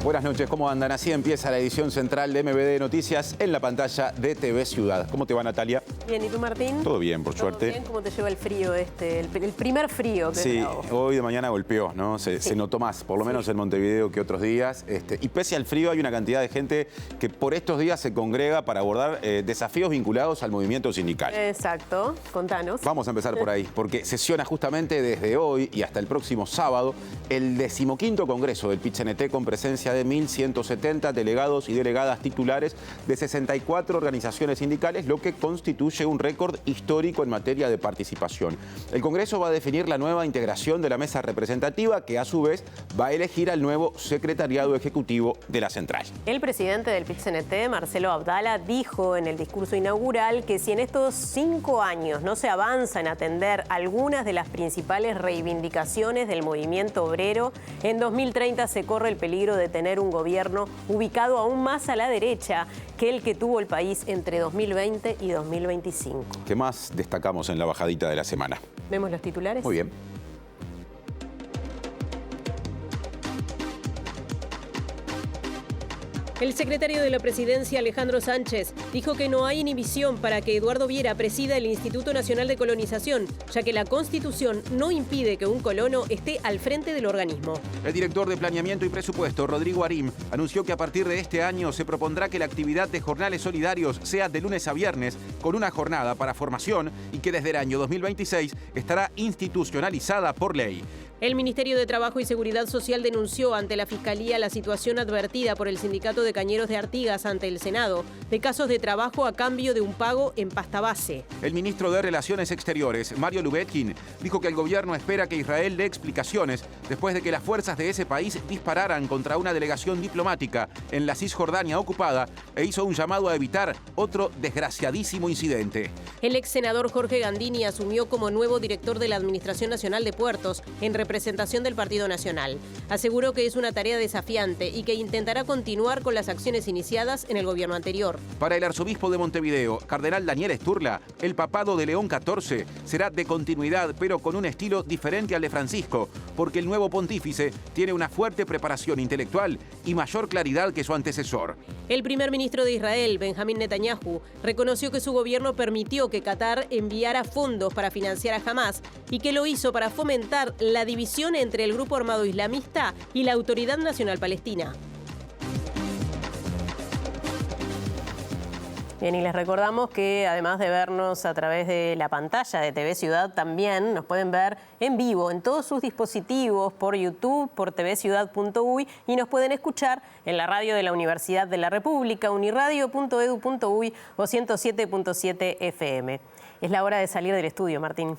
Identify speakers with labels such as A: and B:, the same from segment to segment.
A: Buenas noches, ¿cómo andan? Así empieza la edición central de MBD Noticias en la pantalla de TV Ciudad. ¿Cómo te va, Natalia?
B: Bien, ¿y tú, Martín?
A: Todo bien, por suerte.
B: Bien, ¿cómo te lleva el frío el primer frío que
A: Sí,
B: grabó?
A: hoy de mañana golpeó, ¿no? Se notó más, por lo menos en Montevideo que otros días. Y pese al frío hay una cantidad de gente que por estos días se congrega para abordar desafíos vinculados al movimiento sindical.
B: Exacto, contanos.
A: Vamos a empezar por ahí, porque sesiona justamente desde hoy y hasta el próximo sábado el 15º Congreso del PIT-CNT con presencia de 1.170 delegados y delegadas titulares de 64 organizaciones sindicales, lo que constituye un récord histórico en materia de participación. El Congreso va a definir la nueva integración de la mesa representativa, que a su vez va a elegir al nuevo secretariado ejecutivo de la central.
B: El presidente del PIT-CNT, Marcelo Abdala, dijo en el discurso inaugural que si en estos 5 años no se avanza en atender algunas de las principales reivindicaciones del movimiento obrero, en 2030 se corre el peligro de tener un gobierno ubicado aún más a la derecha que el que tuvo el país entre 2020 y 2025.
A: ¿Qué más destacamos en la bajadita de la semana?
B: ¿Vemos los titulares?
A: Muy bien.
B: El secretario de la Presidencia, Alejandro Sánchez, dijo que no hay inhibición para que Eduardo Viera presida el Instituto Nacional de Colonización, ya que la Constitución no impide que un colono esté al frente del organismo.
A: El director de Planeamiento y Presupuesto, Rodrigo Arim, anunció que a partir de este año se propondrá que la actividad de jornales solidarios sea de lunes a viernes, con una jornada para formación, y que desde el año 2026 estará institucionalizada por ley.
B: El Ministerio de Trabajo y Seguridad Social denunció ante la Fiscalía la situación advertida por el Sindicato de Cañeros de Artigas ante el Senado de casos de trabajo a cambio de un pago en pasta base.
A: El ministro de Relaciones Exteriores, Mario Lubetkin, dijo que el gobierno espera que Israel dé explicaciones después de que las fuerzas de ese país dispararan contra una delegación diplomática en la Cisjordania ocupada e hizo un llamado a evitar otro desgraciadísimo incidente.
B: El ex senador Jorge Gandini asumió como nuevo director de la Administración Nacional de Puertos en representación del Partido Nacional. Aseguró que es una tarea desafiante y que intentará continuar con las acciones iniciadas en el gobierno anterior.
A: Para el arzobispo de Montevideo, cardenal Daniel Sturla, el papado de León XIV será de continuidad, pero con un estilo diferente al de Francisco, porque el nuevo pontífice tiene una fuerte preparación intelectual y mayor claridad que su antecesor.
B: El primer ministro de Israel, Benjamín Netanyahu, reconoció que su gobierno permitió que Qatar enviara fondos para financiar a Hamás y que lo hizo para fomentar la división entre el grupo armado islamista y la Autoridad Nacional Palestina. Bien, y les recordamos que además de vernos a través de la pantalla de TV Ciudad, también nos pueden ver en vivo en todos sus dispositivos, por YouTube, por tvciudad.uy, y nos pueden escuchar en la radio de la Universidad de la República, uniradio.edu.uy o 107.7 FM. Es la hora de salir del estudio, Martín.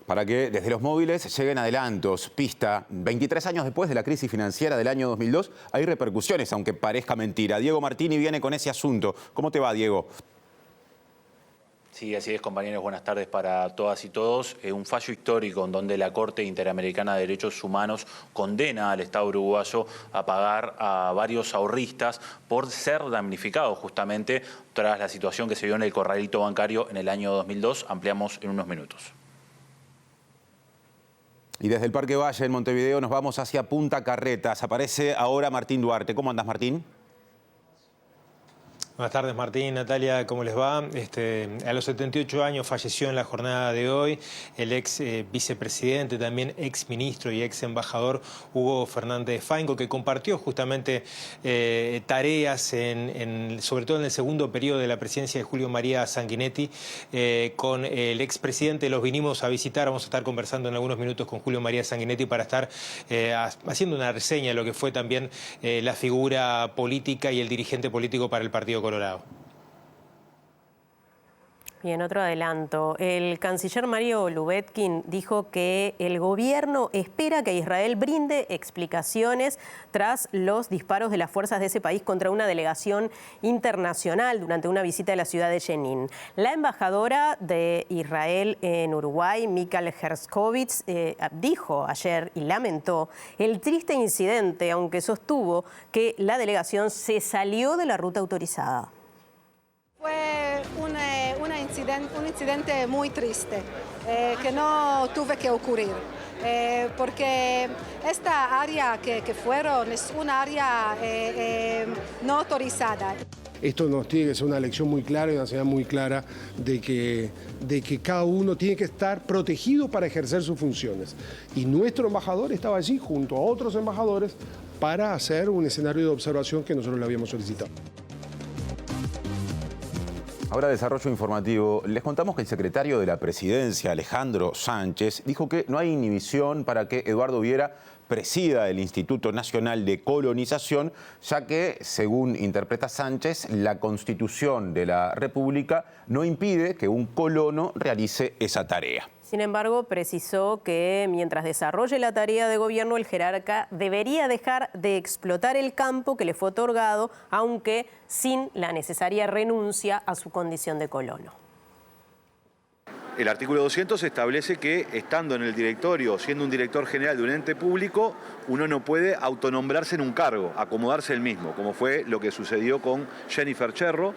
A: Para que desde los móviles lleguen adelantos. Pista, 23 años después de la crisis financiera del año 2002, hay repercusiones, aunque parezca mentira. Diego Martini viene con ese asunto. ¿Cómo te va, Diego?
C: Sí, así es, compañeros. Buenas tardes para todas y todos. Un fallo histórico en donde la Corte Interamericana de Derechos Humanos condena al Estado uruguayo a pagar a varios ahorristas por ser damnificados justamente tras la situación que se vio en el corralito bancario en el año 2002. Ampliamos en unos minutos.
A: Y desde el Parque Valle en Montevideo nos vamos hacia Punta Carretas. Aparece ahora Martín Duarte. ¿Cómo andas, Martín?
D: Buenas tardes, Martín, Natalia, ¿cómo les va? A los 78 años falleció en la jornada de hoy el ex vicepresidente, también ex ministro y ex embajador Hugo Fernández Faingo, que compartió justamente tareas, sobre todo en el segundo periodo de la presidencia de Julio María Sanguinetti, con el expresidente. Los vinimos a visitar, vamos a estar conversando en algunos minutos con Julio María Sanguinetti para estar haciendo una reseña de lo que fue también la figura política y el dirigente político para el Partido Colorado.
B: Bien, otro adelanto. El canciller Mario Lubetkin dijo que el gobierno espera que Israel brinde explicaciones tras los disparos de las fuerzas de ese país contra una delegación internacional durante una visita a la ciudad de Jenin. La embajadora de Israel en Uruguay, Mikal Herskovitz, dijo ayer y lamentó el triste incidente, aunque sostuvo que la delegación se salió de la ruta autorizada.
E: Fue un incidente muy triste que no tuvo que ocurrir. porque esta área que fueron es una área no autorizada.
F: Esto nos tiene que ser una lección muy clara y una señal muy clara de que cada uno tiene que estar protegido para ejercer sus funciones. Y nuestro embajador estaba allí junto a otros embajadores para hacer un escenario de observación que nosotros le habíamos solicitado.
A: Ahora desarrollo informativo. Les contamos que el secretario de la Presidencia, Alejandro Sánchez, dijo que no hay inhibición para que Eduardo Viera presida el Instituto Nacional de Colonización, ya que, según interpreta Sánchez, la Constitución de la República no impide que un colono realice esa tarea.
B: Sin embargo, precisó que mientras desarrolle la tarea de gobierno, el jerarca debería dejar de explotar el campo que le fue otorgado, aunque sin la necesaria renuncia a su condición de colono.
G: El artículo 200 establece que, estando en el directorio, siendo un director general de un ente público, uno no puede autonombrarse en un cargo, acomodarse el mismo, como fue lo que sucedió con Jennifer Cherro,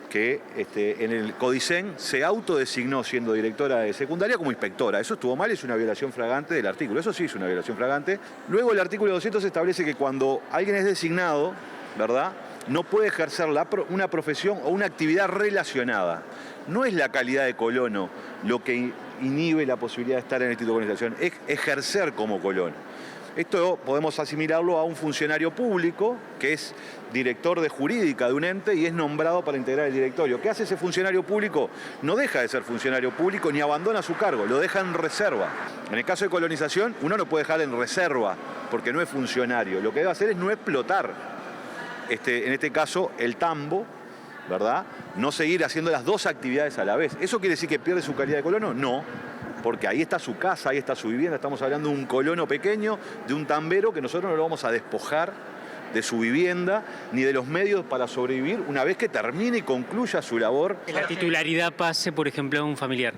G: que en el Codicen se autodesignó siendo directora de secundaria como inspectora. Eso estuvo mal, es una violación flagrante del artículo. Eso sí es una violación flagrante. Luego el artículo 200 establece que cuando alguien es designado, ¿verdad?, no puede ejercer una profesión o una actividad relacionada. No es la calidad de colono lo que inhibe la posibilidad de estar en el Instituto de Colonización, es ejercer como colono. Esto podemos asimilarlo a un funcionario público que es director de jurídica de un ente y es nombrado para integrar el directorio. ¿Qué hace ese funcionario público? No deja de ser funcionario público ni abandona su cargo, lo deja en reserva. En el caso de colonización, uno no puede dejar en reserva porque no es funcionario. Lo que debe hacer es no explotar, en este caso, el tambo, ¿verdad? No seguir haciendo las dos actividades a la vez. ¿Eso quiere decir que pierde su calidad de colono? No. Porque ahí está su casa, ahí está su vivienda. Estamos hablando de un colono pequeño, de un tambero, que nosotros no lo vamos a despojar de su vivienda ni de los medios para sobrevivir una vez que termine y concluya su labor.
H: Que la titularidad pase, por ejemplo, a un familiar.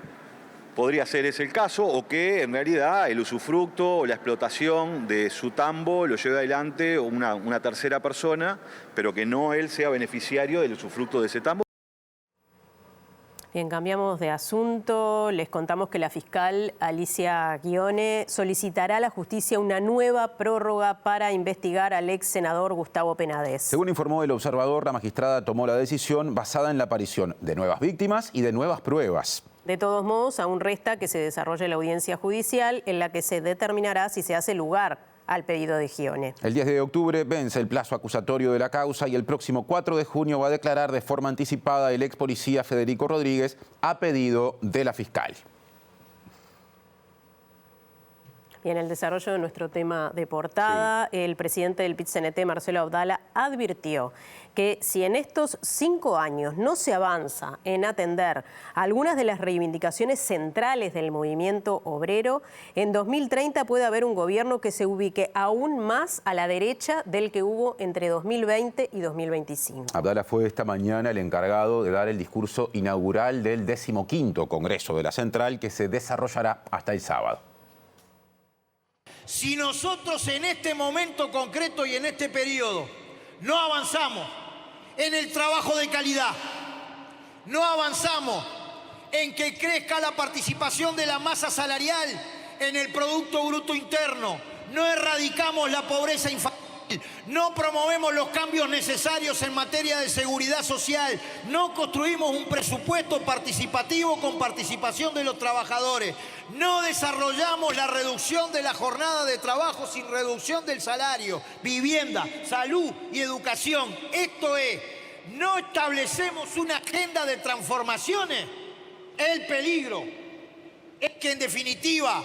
G: Podría ser ese el caso, o que en realidad el usufructo o la explotación de su tambo lo lleve adelante una tercera persona, pero que no él sea beneficiario del usufructo de ese tambo.
B: Bien, cambiamos de asunto. Les contamos que la fiscal Alicia Ghione solicitará a la justicia una nueva prórroga para investigar al ex senador Gustavo Penades.
A: Según informó El Observador, la magistrada tomó la decisión basada en la aparición de nuevas víctimas y de nuevas pruebas.
B: De todos modos, aún resta que se desarrolle la audiencia judicial en la que se determinará si se hace lugar al pedido de Ghione.
A: El 10 de octubre vence el plazo acusatorio de la causa y el próximo 4 de junio va a declarar de forma anticipada el ex policía Federico Rodríguez a pedido de la fiscal.
B: Y en el desarrollo de nuestro tema de portada, el presidente del PIT-CNT, Marcelo Abdala, advirtió que si en estos 5 años no se avanza en atender algunas de las reivindicaciones centrales del movimiento obrero, en 2030 puede haber un gobierno que se ubique aún más a la derecha del que hubo entre 2020 y 2025.
A: Abdala fue esta mañana el encargado de dar el discurso inaugural del 15º Congreso de la Central, que se desarrollará hasta el sábado.
I: Si nosotros en este momento concreto y en este periodo no avanzamos en el trabajo de calidad, no avanzamos en que crezca la participación de la masa salarial en el Producto Bruto Interno, no erradicamos la pobreza infantil, no promovemos los cambios necesarios en materia de seguridad social, no construimos un presupuesto participativo con participación de los trabajadores, no desarrollamos la reducción de la jornada de trabajo sin reducción del salario, vivienda, salud y educación. Esto es, no establecemos una agenda de transformaciones. El peligro es que, en definitiva,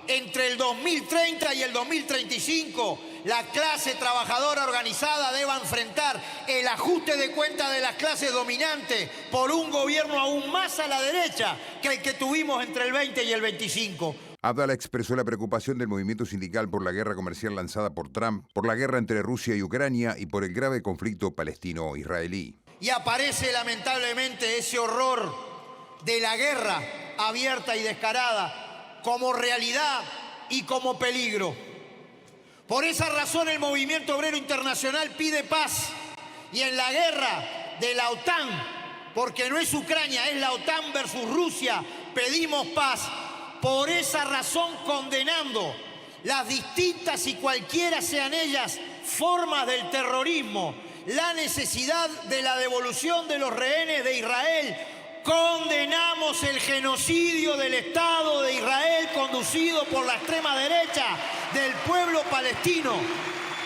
I: entre el 2030 y el 2035, la clase trabajadora organizada deba enfrentar el ajuste de cuentas de las clases dominantes por un gobierno aún más a la derecha que el que tuvimos entre el 20 y el 25.
J: Abdala expresó la preocupación del movimiento sindical por la guerra comercial lanzada por Trump, por la guerra entre Rusia y Ucrania y por el grave conflicto palestino-israelí.
I: Y aparece lamentablemente ese horror de la guerra abierta y descarada como realidad y como peligro. Por esa razón el Movimiento Obrero Internacional pide paz, y en la guerra de la OTAN, porque no es Ucrania, es la OTAN versus Rusia, pedimos paz, Por esa razón, condenando las distintas y cualquiera sean ellas formas del terrorismo, la necesidad de la devolución de los rehenes de Israel, condenamos el genocidio del Estado de Israel conducido por la extrema derecha del pueblo palestino.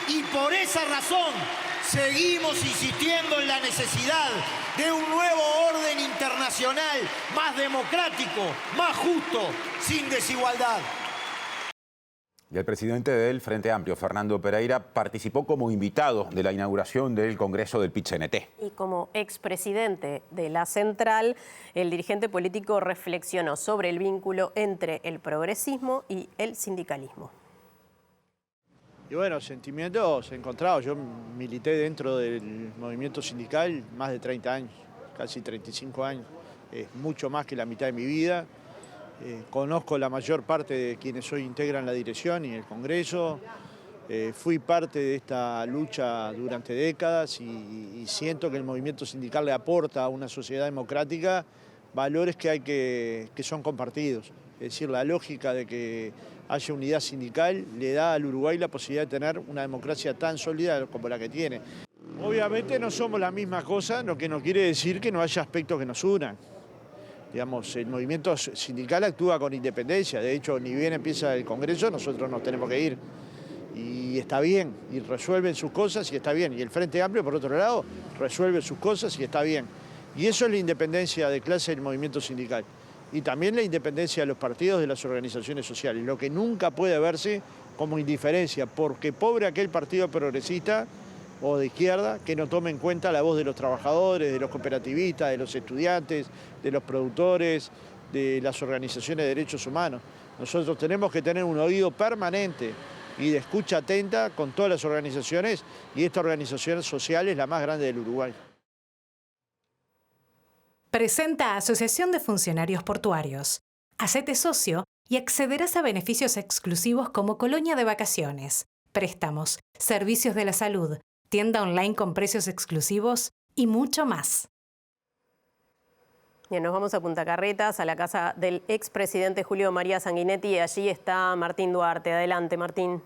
I: Y por esa razón seguimos insistiendo en la necesidad de un nuevo orden internacional más democrático, más justo, sin desigualdad.
A: Y el presidente del Frente Amplio, Fernando Pereira, participó como invitado de la inauguración del Congreso del PIT-CNT.
B: Y como expresidente de la Central, el dirigente político reflexionó sobre el vínculo entre el progresismo y el sindicalismo.
K: Y bueno, sentimientos encontrados. Yo milité dentro del movimiento sindical más de 30 años, casi 35 años. Es mucho más que la mitad de mi vida. Conozco la mayor parte de quienes hoy integran la dirección y el Congreso. Fui parte de esta lucha durante décadas y siento que el movimiento sindical le aporta a una sociedad democrática valores que son compartidos. Es decir, la lógica de que haya unidad sindical le da al Uruguay la posibilidad de tener una democracia tan sólida como la que tiene. Obviamente no somos la misma cosa, lo que no quiere decir que no haya aspectos que nos unan. Digamos, el movimiento sindical actúa con independencia, de hecho, ni bien empieza el Congreso, nosotros nos tenemos que ir. Y está bien, y resuelven sus cosas y está bien. Y el Frente Amplio, por otro lado, resuelve sus cosas y está bien. Y eso es la independencia de clase del movimiento sindical. Y también la independencia de los partidos, de las organizaciones sociales, lo que nunca puede verse como indiferencia, porque pobre aquel partido progresista o de izquierda que no tome en cuenta la voz de los trabajadores, de los cooperativistas, de los estudiantes, de los productores, de las organizaciones de derechos humanos. Nosotros tenemos que tener un oído permanente y de escucha atenta con todas las organizaciones, y esta organización social es la más grande del Uruguay.
L: Presenta Asociación de Funcionarios Portuarios. Hacete socio y accederás a beneficios exclusivos como colonia de vacaciones, préstamos, servicios de la salud, tienda online con precios exclusivos y mucho más.
B: Bien, nos vamos a Punta Carretas, a la casa del expresidente Julio María Sanguinetti, y allí está Martín Duarte. Adelante, Martín.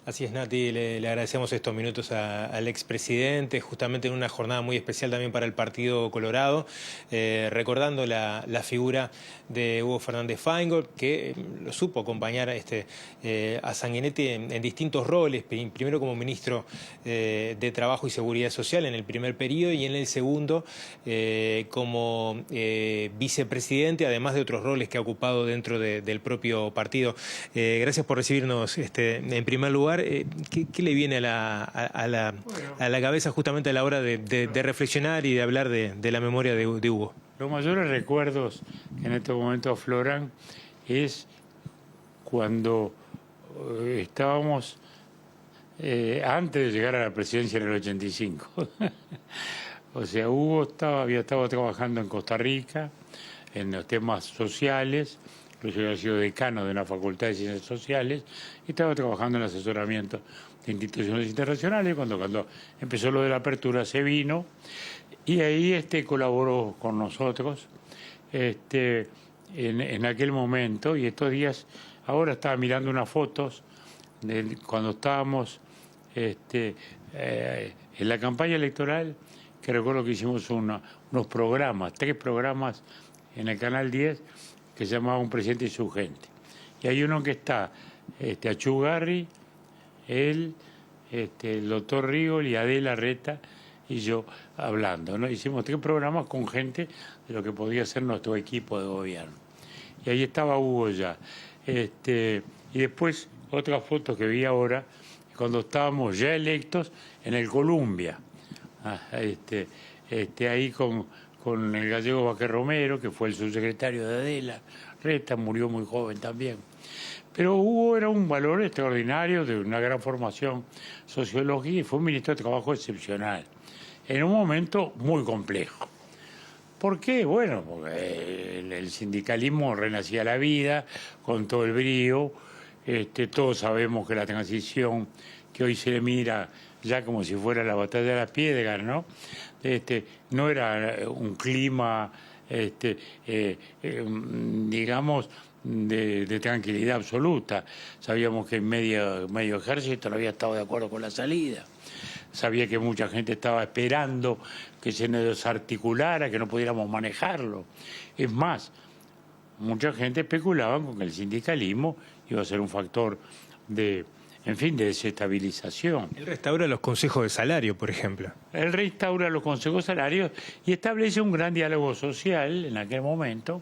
D: Así es, Nati, le agradecemos estos minutos al expresidente, justamente en una jornada muy especial también para el Partido Colorado, recordando la figura de Hugo Fernández Feingold, que lo supo acompañar a Sanguinetti en distintos roles, primero como ministro de Trabajo y Seguridad Social en el primer periodo, y en el segundo como vicepresidente, además de otros roles que ha ocupado dentro del propio partido. Gracias por recibirnos en primer lugar. ¿Qué le viene a la cabeza justamente a la hora de reflexionar y de hablar de la memoria de Hugo?
M: Los mayores recuerdos que en este momento afloran es cuando estábamos antes de llegar a la presidencia en el 85. O sea, Hugo había estado trabajando en Costa Rica en los temas sociales. Yo había sido decano de una facultad de Ciencias Sociales y estaba trabajando en asesoramiento de instituciones internacionales. Cuando empezó lo de la apertura se vino y ahí colaboró con nosotros en aquel momento. Y estos días, ahora estaba mirando unas fotos de cuando estábamos en la campaña electoral, que recuerdo que hicimos unos programas, 3 programas en el Canal 10, que se llamaba Un Presidente y su Gente. Y hay uno que está Achugarri, él, el doctor Rigol y Adela Reta y yo hablando, ¿no? Hicimos 3 programas con gente de lo que podía ser nuestro equipo de gobierno. Y ahí estaba Hugo ya. Y después otra foto que vi ahora, cuando estábamos ya electos en el Columbia. Ahí con el gallego Baquer Romero, que fue el subsecretario de Adela Reta, murió muy joven también. Pero Hugo era un valor extraordinario, de una gran formación sociológica, y fue un ministro de Trabajo excepcional, en un momento muy complejo. ¿Por qué? Bueno, porque el sindicalismo renacía la vida, con todo el brío. Todos sabemos que la transición, que hoy se le mira ya como si fuera la batalla de las piedras, ¿no? No era un clima digamos, de tranquilidad absoluta. Sabíamos que medio ejército no había estado de acuerdo con la salida. Sabía que mucha gente estaba esperando que se nos desarticulara, que no pudiéramos manejarlo. Es más, mucha gente especulaba con que el sindicalismo iba a ser un factor de desestabilización.
D: Él restaura los consejos de salario, por ejemplo.
M: Él restaura los consejos salarios y establece un gran diálogo social en aquel momento.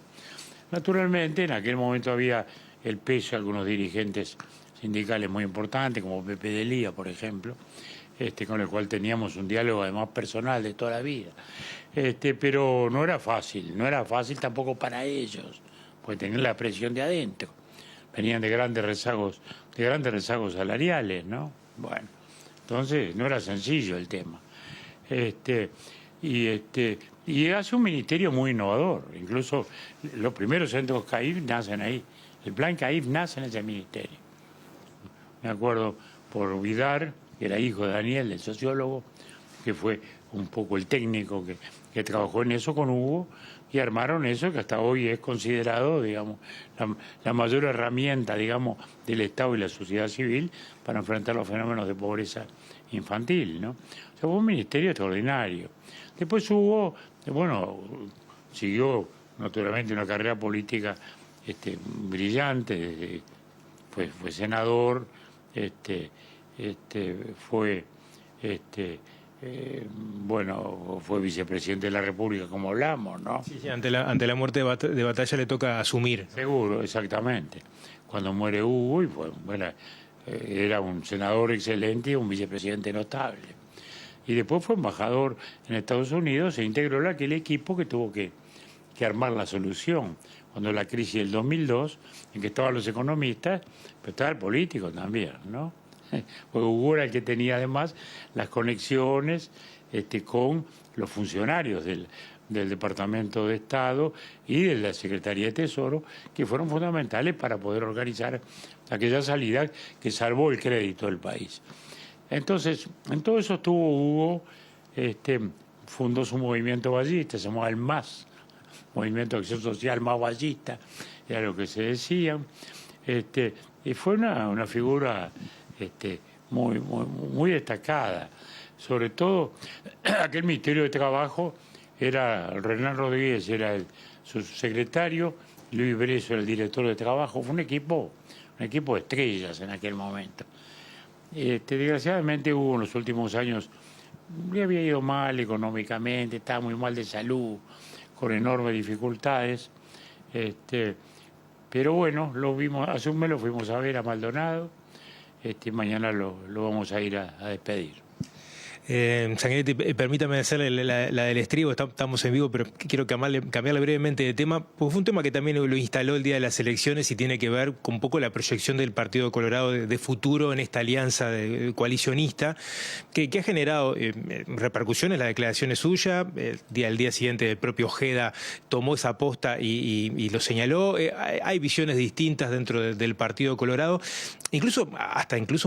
M: Naturalmente, en aquel momento había el peso de algunos dirigentes sindicales muy importantes, como Pepe de Lía, por ejemplo, con el cual teníamos un diálogo además personal de toda la vida. Pero no era fácil tampoco para ellos, porque tenían la presión de adentro. Venían de grandes rezagos salariales, ¿no? Bueno, entonces no era sencillo el tema. Y hace un ministerio muy innovador. Incluso los primeros centros CAIF nacen ahí. El plan CAIF nace en ese ministerio. Me acuerdo por Vidar, que era hijo de Daniel, el sociólogo, que fue un poco el técnico que trabajó en eso con Hugo, y armaron eso que hasta hoy es considerado, digamos, la mayor herramienta, digamos, del Estado y la sociedad civil para enfrentar los fenómenos de pobreza infantil, ¿no? O sea, fue un ministerio extraordinario. Después Hugo, siguió naturalmente una carrera política brillante, fue senador, fue vicepresidente de la República, como hablamos, ¿no?
D: Sí, ante la muerte de Batalla le toca asumir.
M: Seguro, exactamente. Cuando muere Hugo, era un senador excelente y un vicepresidente notable. Y después fue embajador en Estados Unidos, se integró en aquel equipo que tuvo que armar la solución. Cuando la crisis del 2002, en que estaban los economistas, pero estaba el político también, ¿no? Porque Hugo era el que tenía además las conexiones con los funcionarios del Departamento de Estado y de la Secretaría de Tesoro, que fueron fundamentales para poder organizar aquella salida que salvó el crédito del país. Entonces, en todo eso estuvo Hugo, fundó su movimiento ballista, se llamaba el MAS, Movimiento de Acción Social más ballista, era lo que se decía, y fue una figura muy destacada. Sobre todo, aquel Ministerio de Trabajo era Renan Rodríguez, era su secretario, Luis Breso era el director de Trabajo. Fue un equipo de estrellas en aquel momento. Desgraciadamente Hugo en los últimos años le había ido mal económicamente, estaba muy mal de salud, con enormes dificultades. Pero bueno, hace un mes lo fuimos a ver a Maldonado. Mañana lo vamos a ir a despedir.
D: Sanguinetti, permítame hacerle la del estribo, estamos en vivo, pero quiero cambiarle brevemente de tema, porque fue un tema que también lo instaló el día de las elecciones y tiene que ver con un poco la proyección del Partido Colorado de futuro en esta alianza coalicionista, que ha generado repercusiones. La declaración es suya, el día siguiente el propio Ojeda tomó esa posta y lo señaló. Hay visiones distintas dentro del Partido Colorado, incluso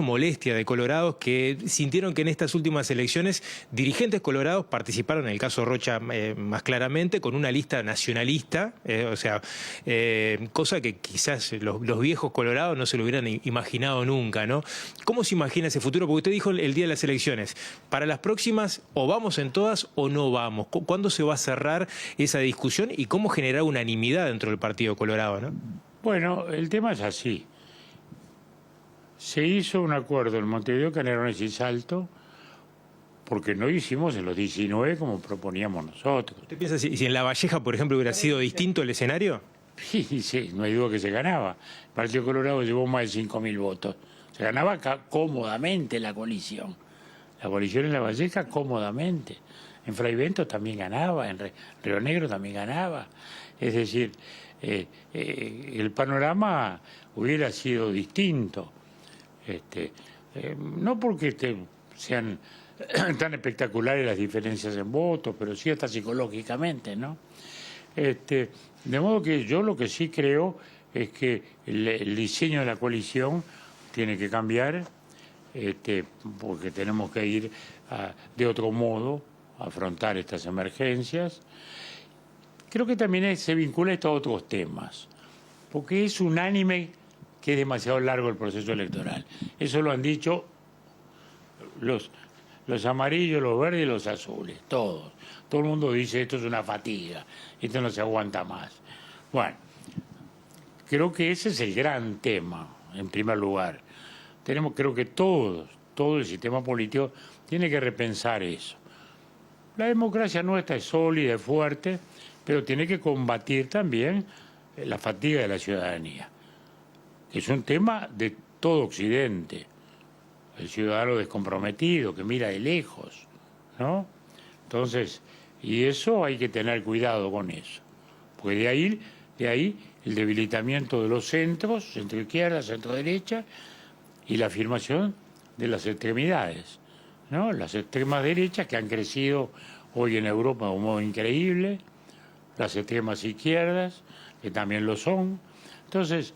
D: molestia de colorados que sintieron que en estas últimas elecciones dirigentes colorados participaron, en el caso Rocha más claramente, con una lista nacionalista, cosa que quizás los viejos colorados no se lo hubieran imaginado nunca, ¿no? ¿Cómo se imagina ese futuro? Porque usted dijo el día de las elecciones, para las próximas o vamos en todas o no vamos. ¿Cuándo se va a cerrar esa discusión y cómo generar unanimidad dentro del Partido Colorado, ¿no?
M: Bueno, el tema es así. Se hizo un acuerdo en Montevideo, Canelones y Salto, porque no hicimos en los 19 como proponíamos nosotros.
D: ¿Usted piensa si en La Valleja, por ejemplo, hubiera sido distinto el escenario?
M: Sí, no hay duda que se ganaba. El Partido Colorado llevó más de 5.000 votos. Se ganaba cómodamente la coalición. La coalición en La Valleja cómodamente. En Fray Bentos también ganaba, en Río Negro también ganaba. Es decir, el panorama hubiera sido distinto. No porque sean tan espectaculares las diferencias en votos, pero sí hasta psicológicamente, ¿no? De modo que yo lo que sí creo es que el diseño de la coalición tiene que cambiar, porque tenemos que ir de otro modo a afrontar estas emergencias. creo que también se vincula esto a otros temas, porque es unánime que es demasiado largo el proceso electoral. Eso lo han dicho los amarillos, los verdes y los azules, todos. Todo el mundo dice esto es una fatiga, esto no se aguanta más. Bueno, creo que ese es el gran tema, en primer lugar. Creo que todo el sistema político tiene que repensar eso. La democracia nuestra es sólida, es fuerte, pero tiene que combatir también la fatiga de la ciudadanía. Es un tema de todo Occidente. El ciudadano descomprometido, que mira de lejos, ¿no? Entonces, y eso hay que tener cuidado con eso. Porque de ahí el debilitamiento de los centros, centro izquierda, centro derecha, y la afirmación de las extremidades, ¿no? Las extremas derechas que han crecido hoy en Europa de un modo increíble, las extremas izquierdas, que también lo son. Entonces,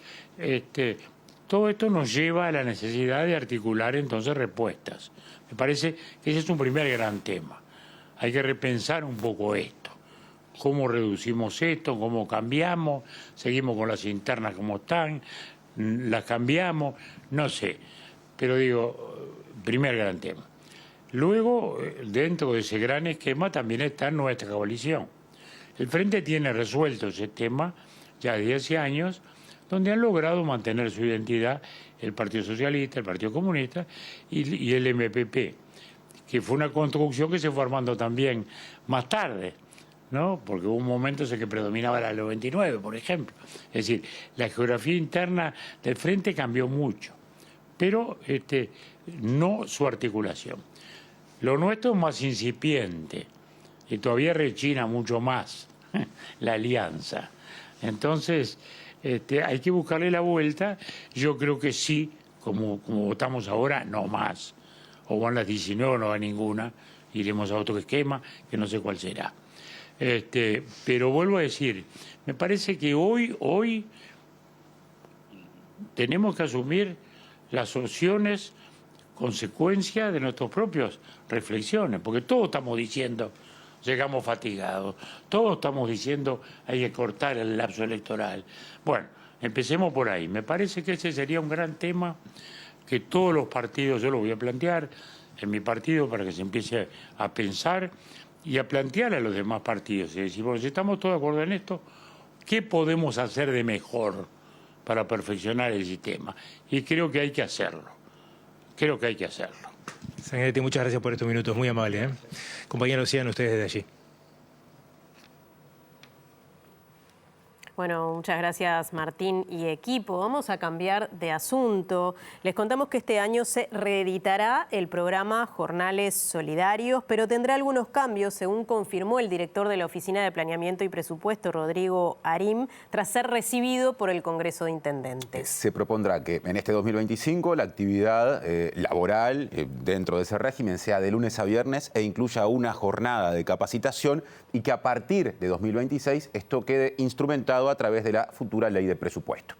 M: todo esto nos lleva a la necesidad de articular entonces respuestas. Me parece que ese es un primer gran tema. Hay que repensar un poco esto. ¿Cómo reducimos esto? ¿Cómo cambiamos? ¿Seguimos con las internas como están? ¿Las cambiamos? No sé. Pero digo, primer gran tema. Luego, dentro de ese gran esquema también está nuestra coalición. El Frente tiene resuelto ese tema ya desde hace años, donde han logrado mantener su identidad el Partido Socialista, el Partido Comunista y el MPP, que fue una construcción que se fue armando también más tarde, ¿no? Porque hubo un momento en que predominaba la 99, por ejemplo. Es decir, la geografía interna del Frente cambió mucho, pero no su articulación. Lo nuestro es más incipiente y todavía rechina mucho más la alianza. Entonces, hay que buscarle la vuelta. Yo creo que sí, como votamos ahora, no más. O van las 19 o no va ninguna, iremos a otro esquema, que no sé cuál será. Pero vuelvo a decir, me parece que hoy tenemos que asumir las opciones, consecuencia de nuestras propias reflexiones, porque todos estamos diciendo, llegamos fatigados, todos estamos diciendo, hay que cortar el lapso electoral. Bueno, empecemos por ahí. Me parece que ese sería un gran tema que todos los partidos, yo lo voy a plantear en mi partido para que se empiece a pensar y a plantear a los demás partidos. Y decir, bueno, si estamos todos de acuerdo en esto, ¿qué podemos hacer de mejor para perfeccionar el sistema? Y creo que hay que hacerlo. Creo que hay que hacerlo.
D: Sanguinetti, muchas gracias por estos minutos, muy amable, ¿eh? Compañeros, sigan ustedes desde allí.
B: Bueno, muchas gracias Martín y equipo. Vamos a cambiar de asunto. Les contamos que este año se reeditará el programa Jornales Solidarios, pero tendrá algunos cambios, según confirmó el director de la Oficina de Planeamiento y Presupuesto, Rodrigo Arim, tras ser recibido por el Congreso de Intendentes.
A: Se propondrá que en este 2025 la actividad laboral dentro de ese régimen sea de lunes a viernes e incluya una jornada de capacitación y que a partir de 2026 esto quede instrumentado a través de la futura ley de presupuesto.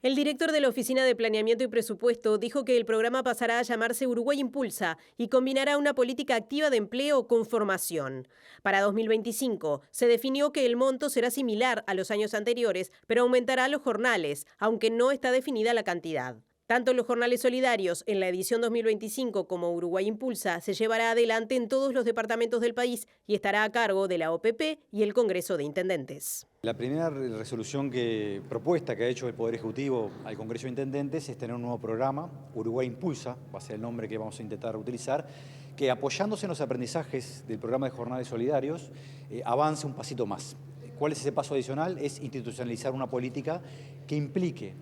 B: El director de la Oficina de Planeamiento y Presupuesto dijo que el programa pasará a llamarse Uruguay Impulsa y combinará una política activa de empleo con formación. Para 2025 se definió que el monto será similar a los años anteriores, pero aumentará los jornales, aunque no está definida la cantidad. Tanto los jornales solidarios en la edición 2025 como Uruguay Impulsa se llevará adelante en todos los departamentos del país y estará a cargo de la OPP y el Congreso de Intendentes.
N: La primera resolución propuesta que ha hecho el Poder Ejecutivo al Congreso de Intendentes es tener un nuevo programa, Uruguay Impulsa, va a ser el nombre que vamos a intentar utilizar, que apoyándose en los aprendizajes del programa de jornales solidarios, avance un pasito más. ¿Cuál es ese paso adicional? Es institucionalizar una política que implique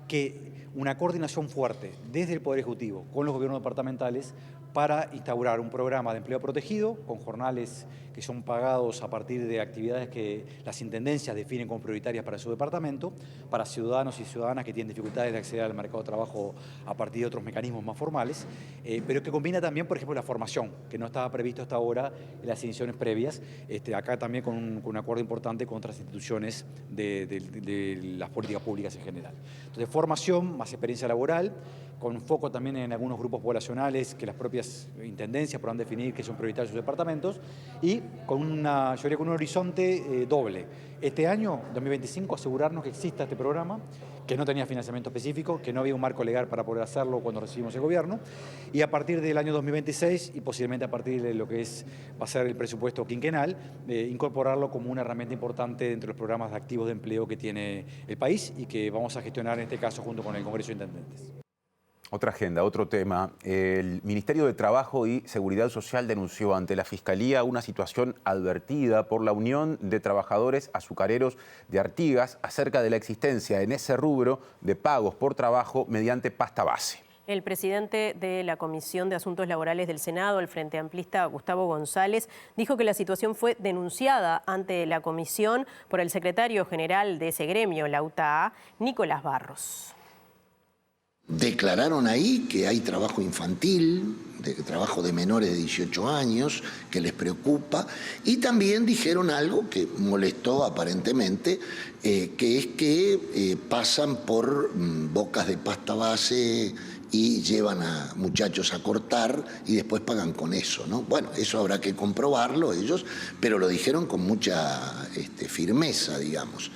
N: que una coordinación fuerte desde el Poder Ejecutivo con los gobiernos departamentales para instaurar un programa de empleo protegido con jornales que son pagados a partir de actividades que las intendencias definen como prioritarias para su departamento, para ciudadanos y ciudadanas que tienen dificultades de acceder al mercado de trabajo a partir de otros mecanismos más formales, pero que combina también, por ejemplo, la formación, que no estaba previsto hasta ahora en las ediciones previas, acá también con un acuerdo importante con otras instituciones de las políticas públicas en general. Entonces, formación, más experiencia laboral, con foco también en algunos grupos poblacionales que las propias propias intendencias podrán definir qué son prioritarios sus departamentos, y con yo diría con un horizonte doble. Este año, 2025, asegurarnos que exista este programa, que no tenía financiamiento específico, que no había un marco legal para poder hacerlo cuando recibimos el gobierno, y a partir del año 2026, y posiblemente a partir de lo que va a ser el presupuesto quinquenal, incorporarlo como una herramienta importante dentro de los programas de activos de empleo que tiene el país y que vamos a gestionar en este caso junto con el Congreso de Intendentes.
A: Otra agenda, otro tema. El Ministerio de Trabajo y Seguridad Social denunció ante la Fiscalía una situación advertida por la Unión de Trabajadores Azucareros de Artigas acerca de la existencia en ese rubro de pagos por trabajo mediante pasta base.
B: El presidente de la Comisión de Asuntos Laborales del Senado, el Frente Amplista Gustavo González, dijo que la situación fue denunciada ante la comisión por el secretario general de ese gremio, la UTA, Nicolás Barros.
O: Declararon ahí que hay trabajo infantil, trabajo de menores de 18 años, que les preocupa, y también dijeron algo que molestó aparentemente, que es que pasan por bocas de pasta base y llevan a muchachos a cortar y después pagan con eso, ¿no? Bueno, eso habrá que comprobarlo ellos, pero lo dijeron con mucha firmeza, digamos.